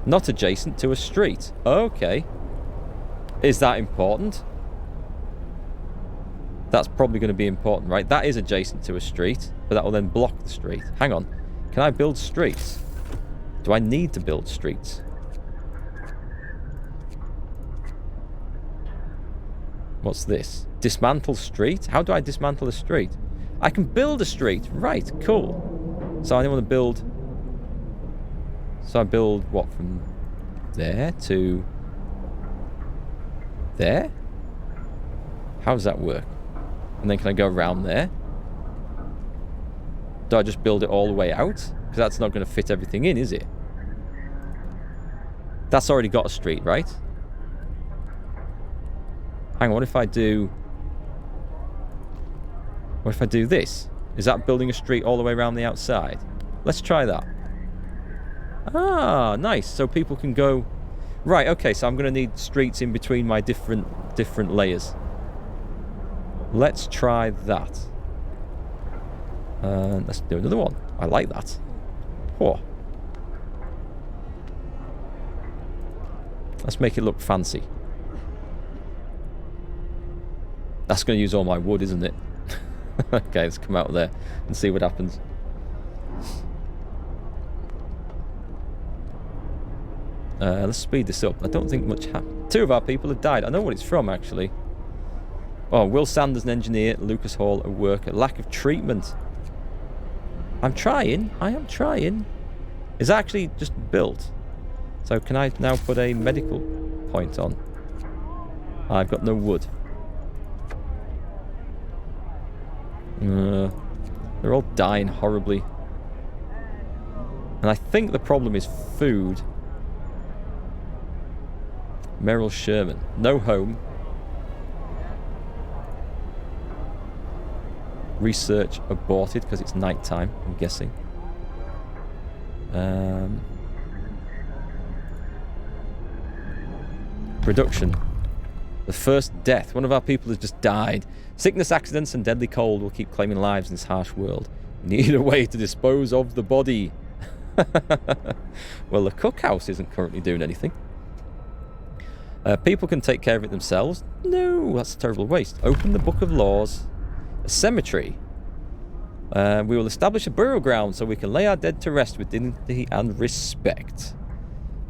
Not adjacent to a street. Okay. Is that important? That's probably going to be important, right? That is adjacent to a street, but that will then block the street. Hang on. Can I build streets? Do I need to build streets? What's this? Dismantle street? How do I dismantle a street? I can build a street. Right, cool. So I want to build... So I build what, from there to there? How does that work? And then can I go around there? Do I just build it all the way out? Because that's not going to fit everything in, is it? That's already got a street, right? Hang on, what if I do... What if I do this? Is that building a street all the way around the outside? Let's try that. Ah, nice. So people can go... Right, okay, so I'm going to need streets in between my different layers. Let's try that. Let's do another one. I like that. Whoa. Let's make it look fancy. That's going to use all my wood, isn't it? Okay, let's come out there and see what happens. Let's speed this up. I don't think much happened. 2 of our people have died. I know what it's from, actually. Oh, Will Sanders, an engineer. Lucas Hall, a worker. Lack of treatment. I'm trying. I am trying. It's actually just built. So can I now put a medical point on? I've got no wood. They're all dying horribly. And I think the problem is food. Merrill Sherman. No home. Research aborted because it's night time, I'm guessing. Production. The first death. One of our people has just died. Sickness, accidents, and deadly cold will keep claiming lives in this harsh world. We need a way to dispose of the body. Well, the cookhouse isn't currently doing anything. People can take care of it themselves. No, that's a terrible waste. Open the Book of Laws. A cemetery. We will establish a burial ground so we can lay our dead to rest with dignity and respect.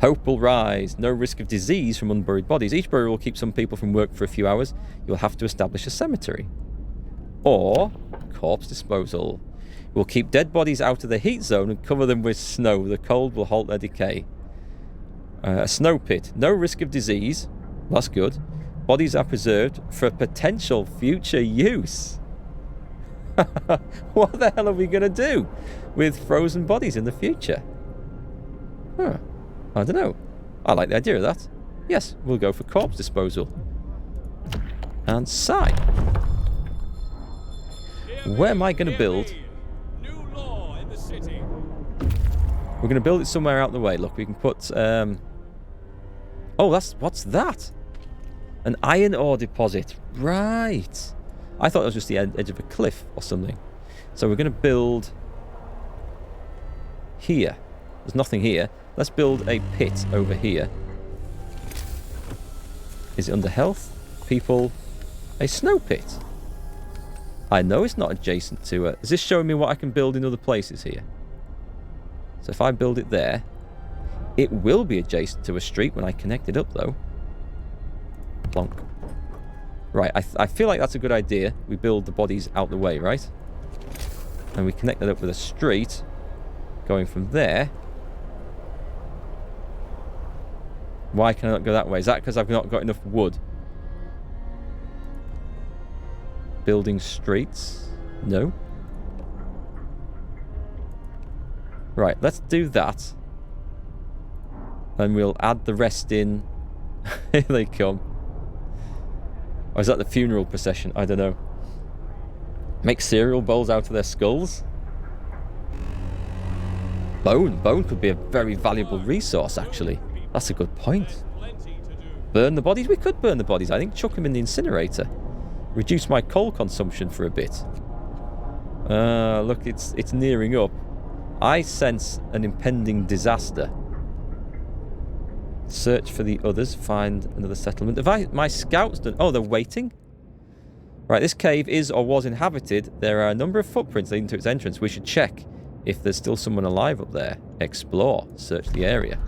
Hope will rise. No risk of disease from unburied bodies. Each burial will keep some people from work for a few hours. You'll have to establish a cemetery. Or corpse disposal. We'll keep dead bodies out of the heat zone and cover them with snow. The cold will halt their decay. A snow pit. No risk of disease. That's good. Bodies are preserved for potential future use. What the hell are we going to do with frozen bodies in the future? Huh. I don't know. I like the idea of that. Yes, we'll go for corpse disposal. And sign. Where am I going to build? New law in the city. We're going to build it somewhere out the way. Look, we can put... Oh, what's that? An iron ore deposit. Right. I thought it was just the edge of a cliff or something. So we're going to build... here. There's nothing here. Let's build a pit over here. Is it under health? People... A snow pit. I know it's not adjacent to it. Is this showing me what I can build in other places here? So if I build it there... It will be adjacent to a street when I connect it up, though. Plonk. Right, I feel like that's a good idea. We build the bodies out the way, right? And we connect that up with a street. Going from there. Why can I not go that way? Is that because I've not got enough wood? Building streets? No. Right, let's do that. And we'll add the rest in. Here they come. Or is that the funeral procession? I don't know. Make cereal bowls out of their skulls? Bone. Bone could be a very valuable resource, actually. That's a good point. Burn the bodies? We could burn the bodies. I think chuck them in the incinerator. Reduce my coal consumption for a bit. Look, it's nearing up. I sense an impending disaster. Search for the others. Find another settlement. Have my scouts done... Oh, they're waiting? Right, this cave is or was inhabited. There are a number of footprints leading to its entrance. We should check if there's still someone alive up there. Explore. Search the area.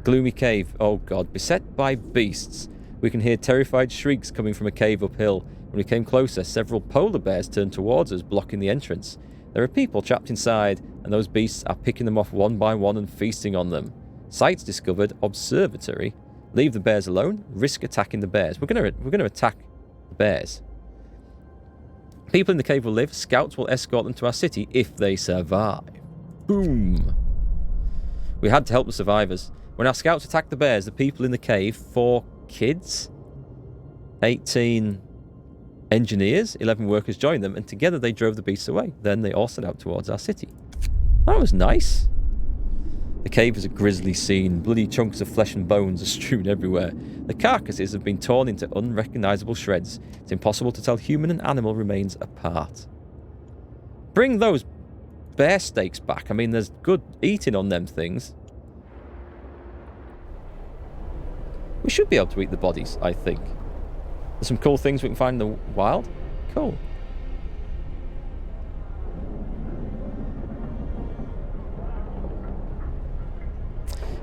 Gloomy cave. Oh god. Beset by beasts. We can hear terrified shrieks coming from a cave uphill. When we came closer, several polar bears turned towards us, blocking the entrance. There are people trapped inside, and those beasts are picking them off one by one and feasting on them. Sites discovered. Observatory. Leave the bears alone. Risk attacking the bears. We're gonna attack the bears. People in the cave will live. Scouts will escort them to our city if they survive. Boom. We had to help the survivors. When our scouts attacked the bears, the people in the cave, 4 kids, 18 engineers, 11 workers joined them, and together they drove the beasts away. Then they all set out towards our city. That was nice. The cave is a grisly scene. Bloody chunks of flesh and bones are strewn everywhere. The carcasses have been torn into unrecognisable shreds. It's impossible to tell human and animal remains apart. Bring those bear steaks back. I mean, there's good eating on them things. We should be able to eat the bodies, I think. There's some cool things we can find in the wild. Cool.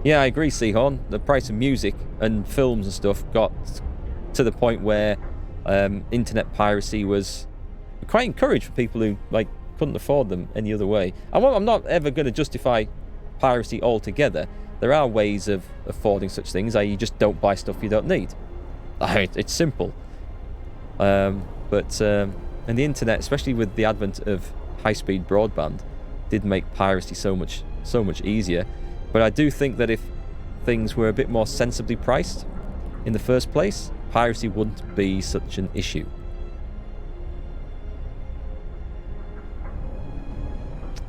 Yeah, I agree, Seahorn. The price of music and films and stuff got to the point where internet piracy was quite encouraged for people who couldn't afford them any other way. I'm not ever going to justify piracy altogether. There are ways of affording such things, i.e. you just don't buy stuff you don't need. It's simple. And the internet, especially with the advent of high-speed broadband, did make piracy so much easier. But I do think that if things were a bit more sensibly priced in the first place, piracy wouldn't be such an issue.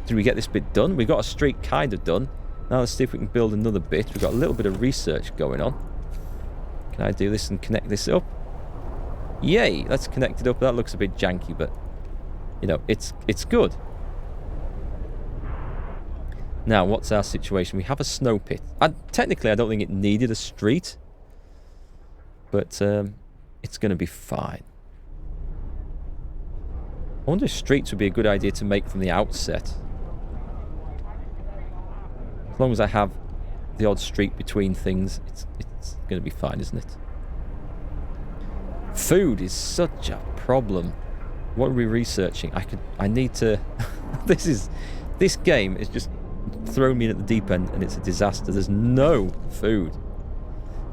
Did we get this bit done? We got a street kind of done. Now let's see if we can build another bit. We've got a little bit of research going on. Can I do this and connect this up? Yay! Let's connect it up. That looks a bit janky, but you know, it's good. Now, what's our situation? We have a snow pit. Technically, I don't think it needed a street, but it's going to be fine. I wonder if streets would be a good idea to make from the outset. As long as I have the odd street between things, it's going to be fine, isn't it? Food is such a problem. What are we researching? I need to... This game is just thrown me in at the deep end, and it's a disaster. There's no food.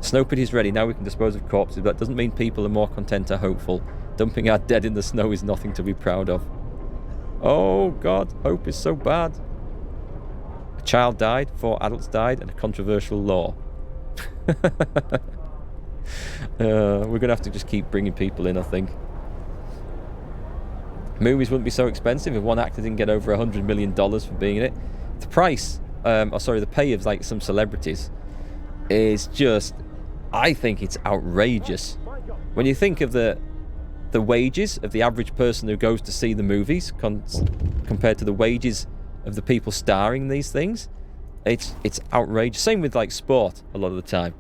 Snow pit is ready. Now we can dispose of corpses. That doesn't mean people are more content or hopeful. Dumping our dead in the snow is nothing to be proud of. Oh God, hope is so bad. A child died, 4 adults died, and a controversial law. We're going to have to just keep bringing people in, I think. Movies wouldn't be so expensive if one actor didn't get over $100 million for being in it. The price, the pay of some celebrities is just, I think it's outrageous. When you think of the wages of the average person who goes to see the movies compared to the wages of the people starring in these things, it's outrageous. Same with sport a lot of the time.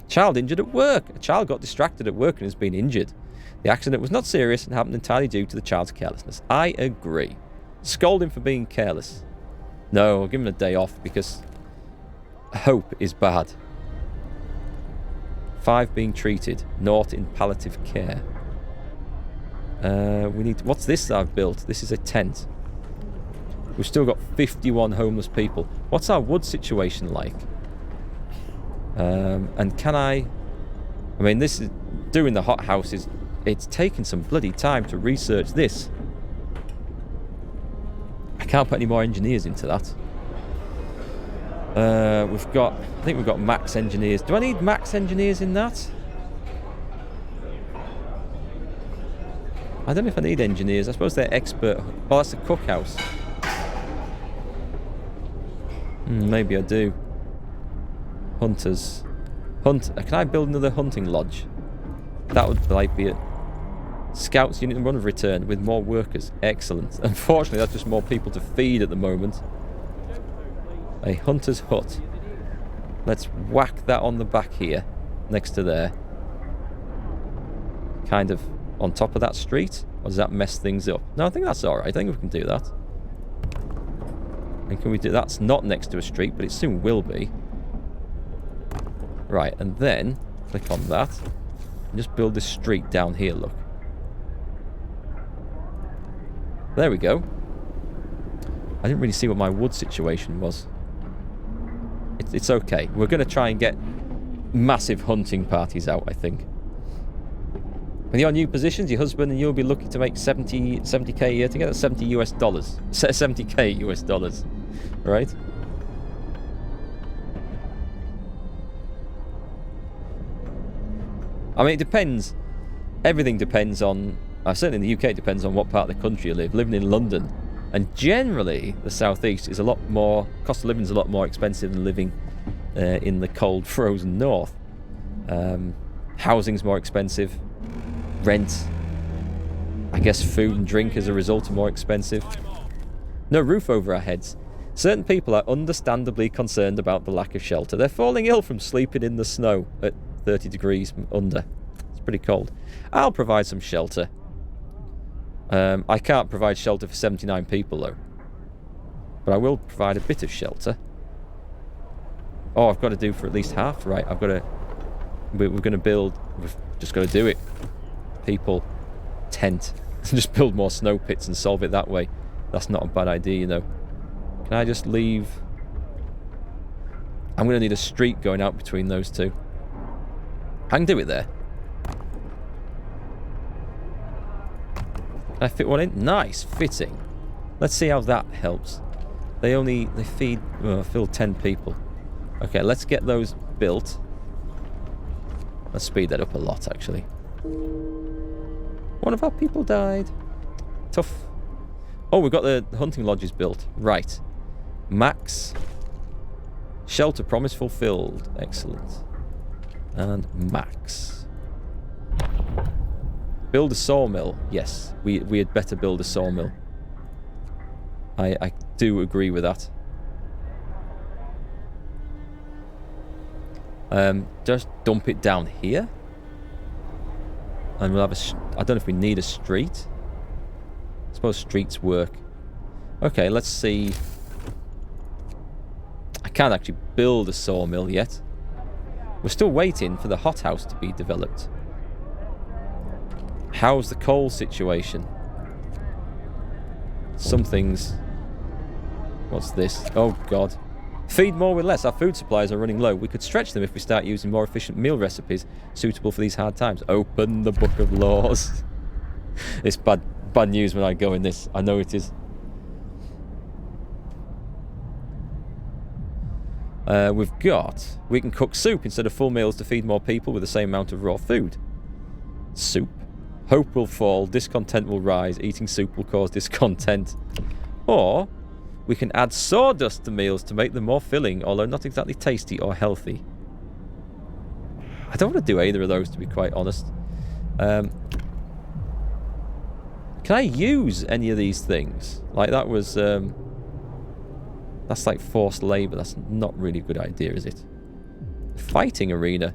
Child injured at work. A child got distracted at work and has been injured. The accident was not serious and happened entirely due to the child's carelessness. I agree. Scold him for being careless. No, I'll give him a day off because hope is bad. 5 being treated. 0 in palliative care. We need... What's this that I've built? This is a tent. We've still got 51 homeless people. What's our wood situation like? And can I mean, this is... Doing the hot houses, it's taken some bloody time to research this. I can't put any more engineers into that. I think we've got max engineers. Do I need max engineers in that? I don't know if I need engineers. I suppose they're expert. Oh, that's a cookhouse. Maybe I do. Hunters. Can I build another hunting lodge? That would be it. Scouts unit and run of return with more workers. Excellent. Unfortunately, that's just more people to feed at the moment. A hunter's hut. Let's whack that on the back here, next to there. Kind of on top of that street? Or does that mess things up? No, I think that's alright. I think we can do that. And can we do... That's not next to a street, but it soon will be. Right, and then click on that. And just build this street down here, look. There we go. I didn't really see what my wood situation was. It's okay. We're going to try and get massive hunting parties out, I think. With your new positions, your husband and you'll be looking to make 70k a year together. 70 US dollars. 70k US dollars. Right? I mean, it depends. Everything depends on... certainly in the UK, it depends on what part of the country you live. Living in London, and generally the southeast is a lot more... Cost of living is a lot more expensive than living in the cold, frozen north. Housing's more expensive. Rent. I guess food and drink as a result are more expensive. No roof over our heads. Certain people are understandably concerned about the lack of shelter. They're falling ill from sleeping in the snow at 30 degrees under. It's pretty cold. I'll provide some shelter. I can't provide shelter for 79 people, though. But I will provide a bit of shelter. Oh, I've got to do for at least half. Right, I've got to... We're going to build... We've just got to do it. People. Tent. Just build more snow pits and solve it that way. That's not a bad idea, you know. Can I just leave... I'm going to need a street going out between those two. I can do it there. Can I fit one in? Nice, fitting. Let's see how that helps. They feed... fill 10 people. Okay, let's get those built. Let's speed that up a lot, actually. One of our people died. Tough. Oh, we've got the hunting lodges built. Right. Max. Shelter promise fulfilled. Excellent. And max. Build a sawmill. Yes, we had better build a sawmill. I do agree with that. Just dump it down here. And we'll have I don't know if we need a street. I suppose streets work. Okay, let's see. I can't actually build a sawmill yet. We're still waiting for the hothouse to be developed. How's the coal situation? Some things... What's this? Oh, God. Feed more with less. Our food supplies are running low. We could stretch them if we start using more efficient meal recipes suitable for these hard times. Open the book of laws. It's bad news when I go in this. I know it is. We can cook soup instead of full meals to feed more people with the same amount of raw food. Soup. Hope will fall, discontent will rise, eating soup will cause discontent. Or, we can add sawdust to meals to make them more filling, although not exactly tasty or healthy. I don't want to do either of those, to be quite honest. Can I use any of these things? Like, that was... that's like forced labour. That's not really a good idea, is it? Fighting arena.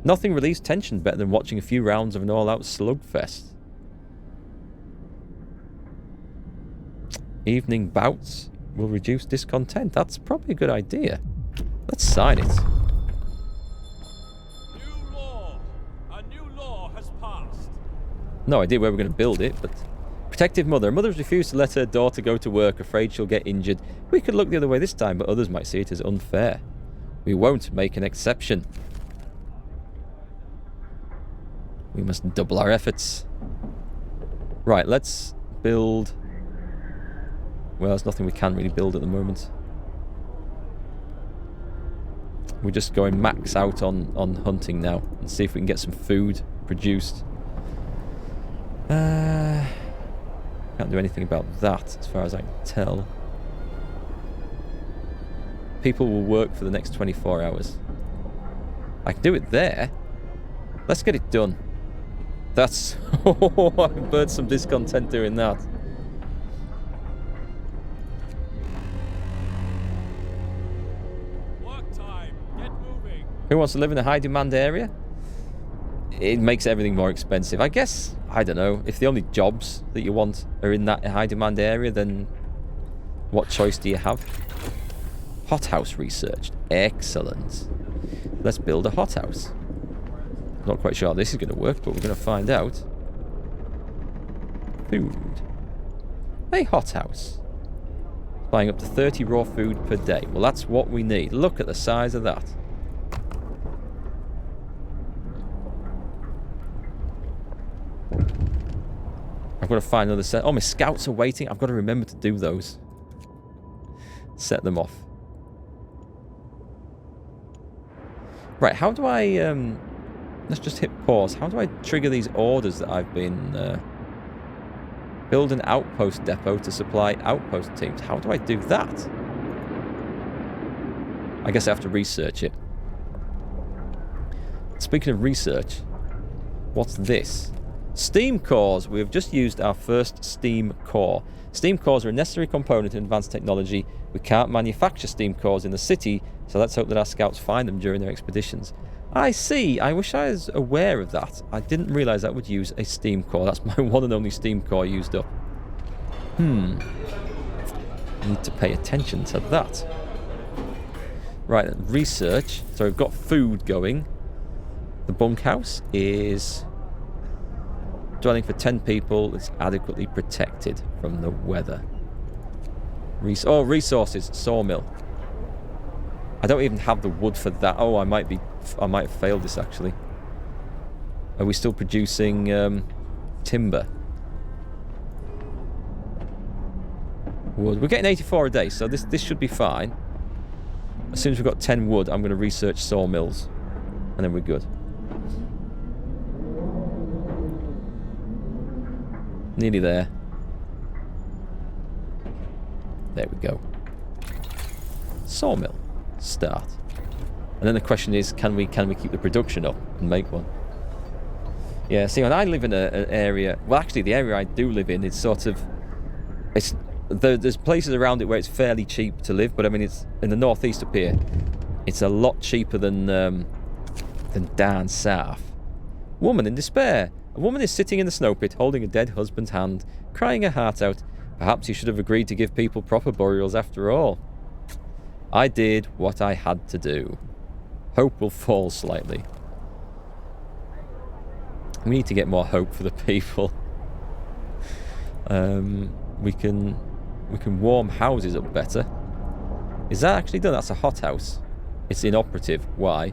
Nothing relieves tension better than watching a few rounds of an all-out slugfest. Evening bouts will reduce discontent. That's probably a good idea. Let's sign it. New law. A new law has passed. No idea where we're going to build it, but... Protective mother. A mother has refused to let her daughter go to work, afraid she'll get injured. We could look the other way this time, but others might see it as unfair. We won't make an exception. We must double our efforts. Right, let's build... Well, there's nothing we can really build at the moment. We're just going max out on hunting now and see if we can get some food produced. Can't do anything about that as far as I can tell. People will work for the next 24 hours. I can do it there. Let's get it done. That's... I've birthed some discontent doing that. Work time. Who wants to live in a high-demand area? It makes everything more expensive. I guess, I don't know, if the only jobs that you want are in that high-demand area, then what choice do you have? Hothouse researched. Excellent. Let's build a hothouse. Not quite sure how this is going to work, but we're going to find out. Food. A hothouse. Buying up to 30 raw food per day. Well, that's what we need. Look at the size of that. I've got to find another set. Oh, my scouts are waiting. I've got to remember to do those. Set them off. Right, how do I... let's just hit pause. How do I trigger these orders that I've been... build an outpost depot to supply outpost teams. How do I do that? I guess I have to research it. Speaking of research, what's this? Steam cores. We have just used our first steam core. Steam cores are a necessary component in advanced technology. We can't manufacture steam cores in the city, so let's hope that our scouts find them during their expeditions. I see. I wish I was aware of that. I didn't realise that would use a steam core. That's my one and only steam core used up. I need to pay attention to that. Right, research. So we've got food going. The bunkhouse is dwelling for 10 people. It's adequately protected from the weather. Resources. Sawmill. I don't even have the wood for that. Oh, I might have failed this actually. Are we still producing timber? Wood. We're getting 84 a day, so this should be fine. As soon as we've got 10 wood, I'm going to research sawmills, and then we're good. Nearly there. There we go. Sawmill. Start. And then the question is, can we keep the production up and make one? Yeah, see, when I live in an area... Well, actually, the area I do live in, it's sort of... There's places around it where it's fairly cheap to live, but I mean, it's in the northeast up here. It's a lot cheaper than down south. Woman in despair. A woman is sitting in the snow pit, holding a dead husband's hand, crying her heart out. Perhaps you should have agreed to give people proper burials after all. I did what I had to do. Hope will fall slightly. We need to get more hope for the people. We can warm houses up better. Is that actually done? That's a hothouse. It's inoperative. Why?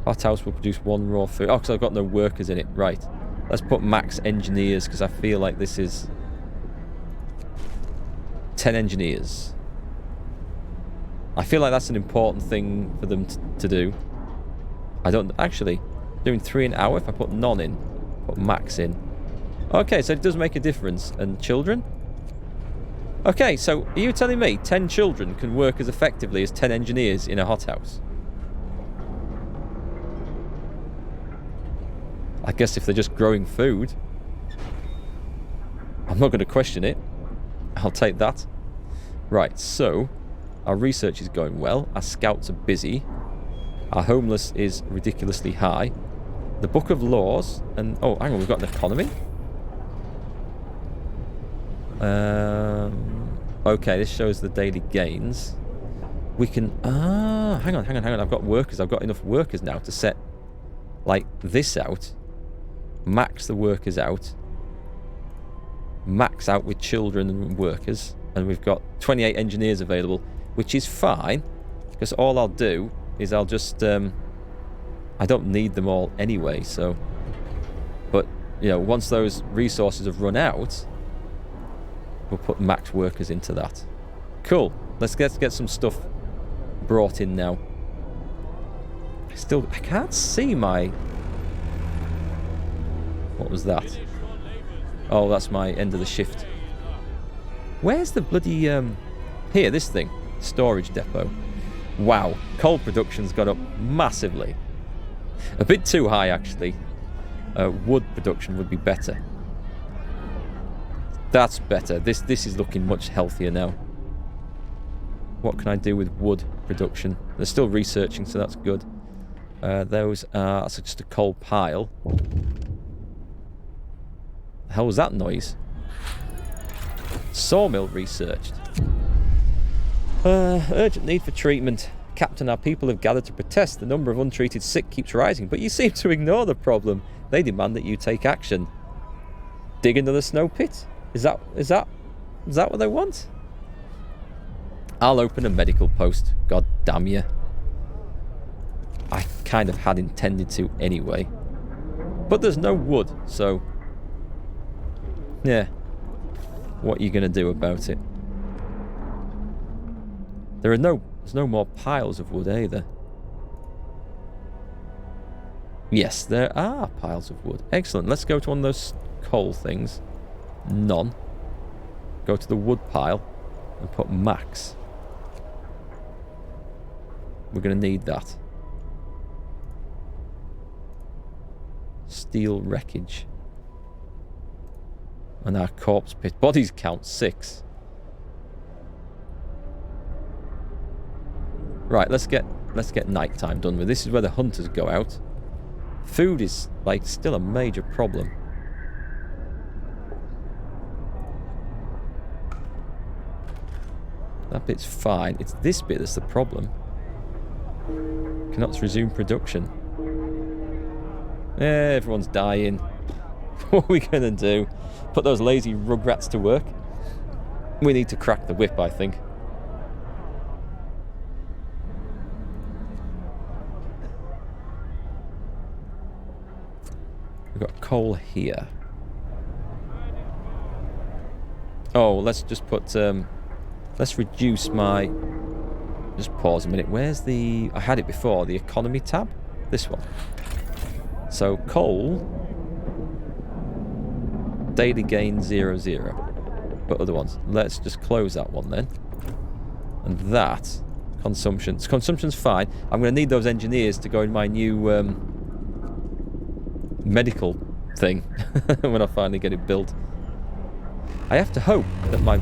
Hothouse will produce 1 raw food. Oh, because I've got no workers in it. Right. Let's put max engineers, because I feel like this is 10 engineers. I feel like that's an important thing for them to do. I don't... Actually, doing 3 an hour. If I put none in, put max in. Okay, so it does make a difference. And children? Okay, so are you telling me 10 children can work as effectively as 10 engineers in a hothouse? I guess if they're just growing food. I'm not going to question it. I'll take that. Right, so our research is going well. Our scouts are busy. Our homeless is ridiculously high. The Book of Laws and... Oh, hang on, we've got an economy? Okay, this shows the daily gains. We can... hang on. I've got workers. I've got enough workers now to set, like, this out. Max the workers out. Max out with children and workers. And we've got 28 engineers available, which is fine. Because all I'll do is I'll just... I don't need them all anyway, so... But, you know, once those resources have run out... We'll put max workers into that. Cool. Let's get some stuff brought in now. I can't see my... What was that? Oh, that's my end of the shift. Where's the bloody... Here, this thing. Storage depot. Wow. Coal production's gone up massively. A bit too high, actually. Wood production would be better. That's better. This is looking much healthier now. What can I do with wood production? They're still researching, so that's good. Those are... That's just a coal pile. The hell was that noise? Sawmill researched. Urgent need for treatment. Captain, our people have gathered to protest. The number of untreated sick keeps rising, but you seem to ignore the problem. They demand that you take action. Dig another snow pit? Is that what they want? I'll open a medical post. God damn you. I kind of had intended to anyway. But there's no wood, so... Yeah. What are you going to do about it? There's no more piles of wood either. Yes, there are piles of wood. Excellent. Let's go to one of those coal things. None. Go to the wood pile and put max. We're going to need that. Steel wreckage. And our corpse pit. Bodies count 6. Right, let's get nighttime done with. This is where the hunters go out. Food is, like, still a major problem. That bit's fine. It's this bit that's the problem. Cannot resume production. Everyone's dying. What are we going to do? Put those lazy rugrats to work? We need to crack the whip, I think. We've got coal here. Oh, let's just put... let's reduce my... Just pause a minute. Where's the... I had it before. The economy tab? This one. So, coal... Daily gain 0, 0. But other ones. Let's just close that one then. And that... Consumption's fine. I'm going to need those engineers to go in my new... medical thing. when I finally get it built. I have to hope that my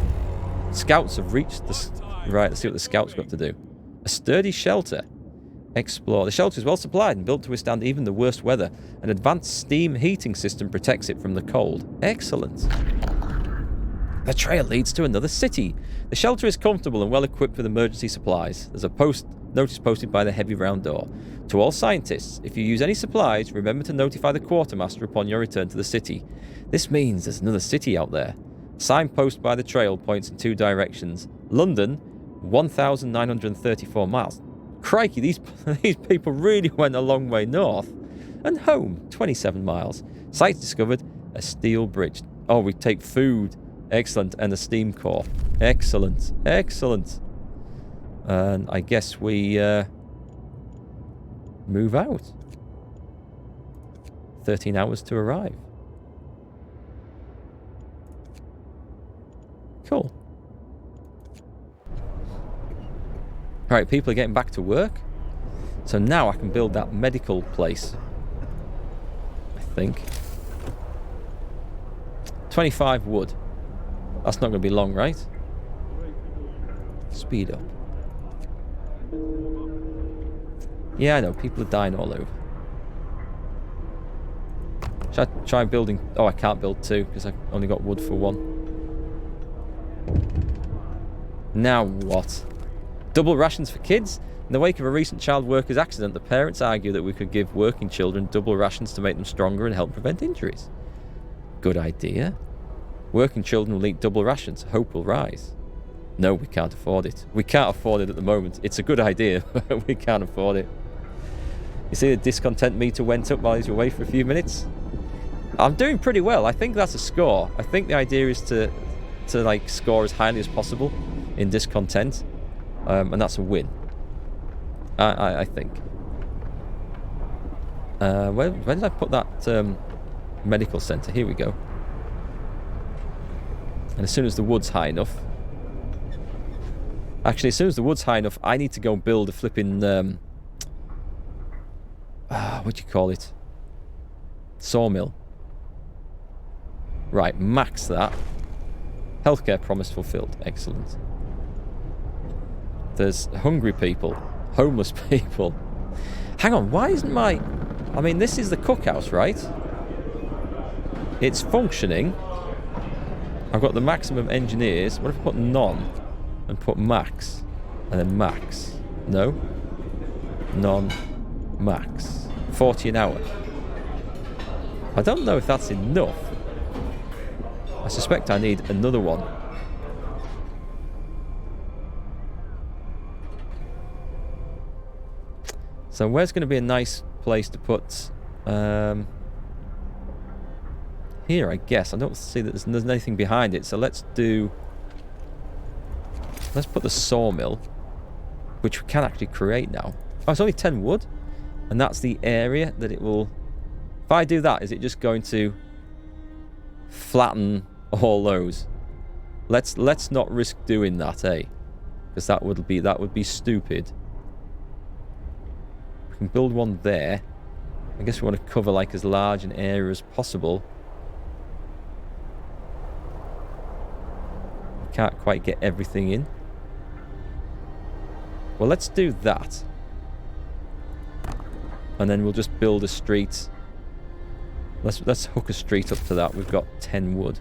scouts have reached the... Right, let's see what the scouts got to do. A sturdy shelter. Explore. The shelter is well supplied and built to withstand even the worst weather. An advanced steam heating system protects it from the cold. Excellent. The trail leads to another city. The shelter is comfortable and well equipped with emergency supplies. There's a notice posted by the heavy round door. To all scientists, if you use any supplies, remember to notify the quartermaster upon your return to the city. This means there's another city out there. Signpost by the trail points in 2 directions. London, 1,934 miles. Crikey, these people really went a long way north. And home, 27 miles. Sites discovered, a steel bridge. Oh, we take food. Excellent. And a steam core. Excellent. Excellent. And I guess we move out. 13 hours to arrive. Cool. Alright, people are getting back to work. So now I can build that medical place. I think. 25 wood. That's not going to be long, right? Speed up. Yeah, I know. People are dying all over. Should I try building... Oh, I can't build 2 because I've only got wood for 1. Now what? Double rations for kids? In the wake of a recent child workers accident, the parents argue that we could give working children double rations to make them stronger and help prevent injuries. Good idea. Working children will eat double rations. Hope will rise. No, we can't afford it. We can't afford it at the moment. It's a good idea, but we can't afford it. You see the discontent meter went up while he's away for a few minutes? I'm doing pretty well. I think that's a score. I think the idea is to like score as highly as possible in discontent. And that's a win. I think. Where did I put that medical centre? Here we go. And as soon as the wood's high enough... Actually, as soon as the wood's high enough, I need to go build a flipping... what do you call it? Sawmill. Right, max that. Healthcare promise fulfilled. Excellent. There's hungry people, homeless people. Hang on, why isn't my... I mean, this is the cookhouse, right? It's functioning. I've got the maximum engineers. What if I put none and put max? And then max. No. None. Max. 40 an hour. I don't know if that's enough. I suspect I need another one. So where's going to be a nice place to put... here, I guess. I don't see that there's anything behind it. So let's do... Let's put the sawmill, which we can actually create now. Oh, it's only 10 wood. And that's the area that it will... If I do that, is it just going to flatten all those? Let's not risk doing that, eh? Because that would be stupid. We can build one there. I guess we want to cover like as large an area as possible. Can't quite get everything in. Well, let's do that. And then we'll just build a street. Let's hook a street up to that. We've got 10 wood.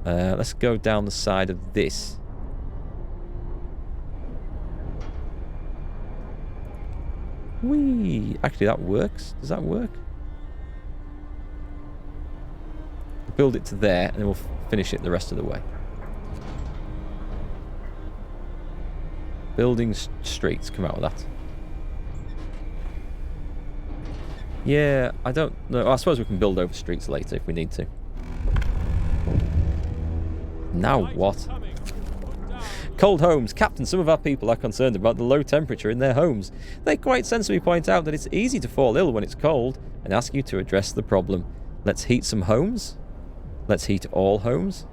Let's go down the side of this. Whee! Actually, that works. Does that work? Build it to there, and then we'll finish it the rest of the way. Building streets. Come out with that. Yeah, I don't know. I suppose we can build over streets later if we need to. Now what? Cold homes. Captain, some of our people are concerned about the low temperature in their homes. They quite sensibly point out that it's easy to fall ill when it's cold and ask you to address the problem. Let's heat some homes. Let's heat all homes.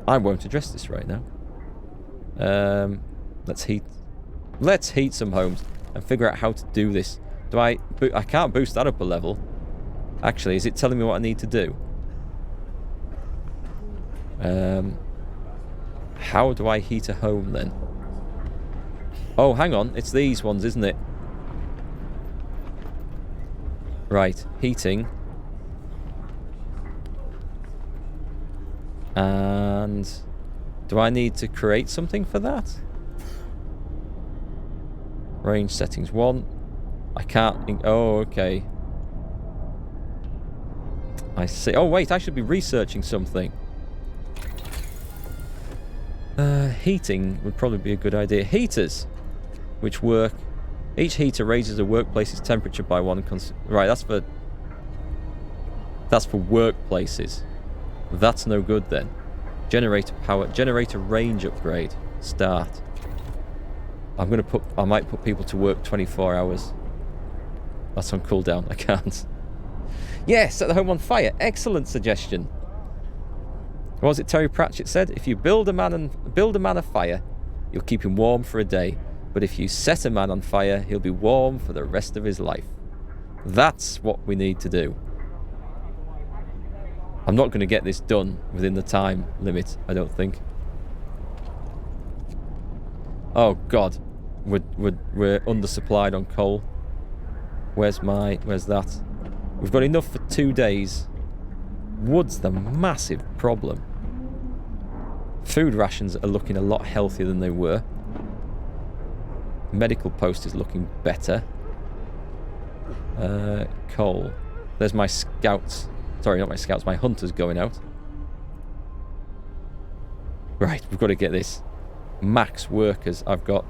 I won't address this right now. Let's heat some homes and figure out how to do this. I can't boost that up a level. Actually, is it telling me what I need to do? How do I heat a home then? Oh, hang on. It's these ones, isn't it? Right, heating. And do I need to create something for that? Range settings 1. I can't... Oh, okay. I see. Oh, wait, I should be researching something. Heating would probably be a good idea. Heaters, which work... Each heater raises a workplace's temperature by 1... Right, that's for workplaces. That's no good then. Generator power... Generator range upgrade. Start. I might put people to work 24 hours. That's on cooldown. I can't. Yes, set the home on fire. Excellent suggestion. What was it Terry Pratchett said? If you build a man a fire, you'll keep him warm for a day. But if you set a man on fire, he'll be warm for the rest of his life. That's what we need to do. I'm not going to get this done within the time limit, I don't think. Oh God, we're undersupplied on coal. Where's that? We've got enough for 2 days. Wood's the massive problem. Food rations are looking a lot healthier than they were. Medical post is looking better. Coal. There's my scouts. Sorry, not my scouts, my hunters going out. Right, we've got to get this. Max workers. I've got